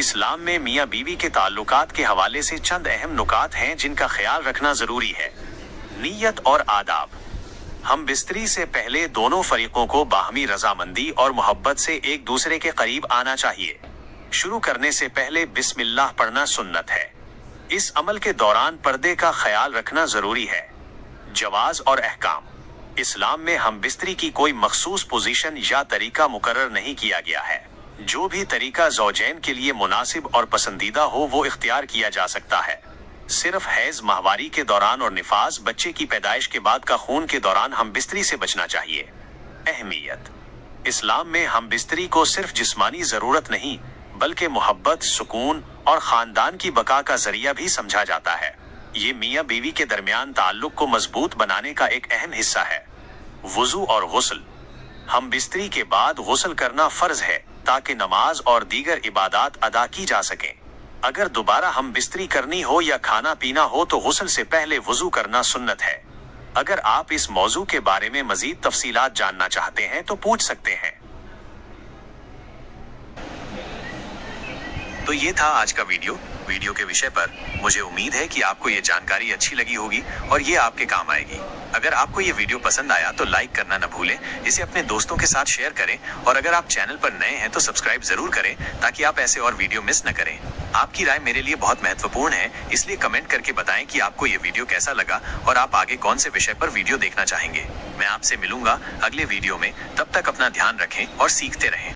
اسلام میں میاں بیوی کے تعلقات کے حوالے سے چند اہم نکات ہیں جن کا خیال رکھنا ضروری ہے۔ نیت اور آداب۔ ہم بستری سے پہلے دونوں فریقوں کو باہمی رضامندی اور محبت سے ایک دوسرے کے قریب آنا چاہیے۔ شروع کرنے سے پہلے بسم اللہ پڑھنا سنت ہے۔ اس عمل کے دوران پردے کا خیال رکھنا ضروری ہے۔ جواز اور احکام۔ اسلام میں ہم بستری کی کوئی مخصوص پوزیشن یا طریقہ مقرر نہیں کیا گیا ہے۔ جو بھی طریقہ زوجین کے لیے مناسب اور پسندیدہ ہو وہ اختیار کیا جا سکتا ہے۔ صرف حیض ماہواری کے دوران اور نفاس بچے کی پیدائش کے بعد کا خون کے دوران ہم بستری سے بچنا چاہیے۔ اہمیت۔ اسلام میں ہم بستری کو صرف جسمانی ضرورت نہیں بلکہ محبت، سکون اور خاندان کی بقا کا ذریعہ بھی سمجھا جاتا ہے۔ یہ میاں بیوی کے درمیان تعلق کو مضبوط بنانے کا ایک اہم حصہ ہے۔ وضو اور غسل۔ ہم بستری کے بعد غسل کرنا فرض ہے تاکہ نماز اور دیگر عبادات ادا کی جا سکیں۔ اگر دوبارہ ہم بستری کرنی ہو یا کھانا پینا ہو تو غسل سے پہلے وضو کرنا سنت ہے۔ اگر آپ اس موضوع کے بارے میں مزید تفصیلات جاننا چاہتے ہیں تو پوچھ سکتے ہیں۔ تو یہ تھا آج کا ویڈیو کے وشے پر۔ مجھے امید ہے کہ آپ کو یہ جانکاری اچھی لگی ہوگی اور یہ آپ کے کام آئے گی۔ اگر آپ کو یہ ویڈیو پسند آیا تو لائک کرنا نہ بھولیں، اسے اپنے دوستوں کے ساتھ شیئر کریں اور اگر آپ چینل پر نئے ہیں تو سبسکرائب ضرور کریں تاکہ آپ ایسے اور ویڈیو مس نہ کریں۔ آپ کی رائے میرے لیے بہت مہتوپورن ہے، اس لیے کمنٹ کر کے بتائیں کہ آپ کو یہ ویڈیو کیسا لگا اور آپ آگے کون سے وشے پر ویڈیو دیکھنا چاہیں گے۔ میں آپ سے ملوں گا اگلے ویڈیو میں، تب تک اپنا دھیان رکھیں اور سیکھتے رہیں۔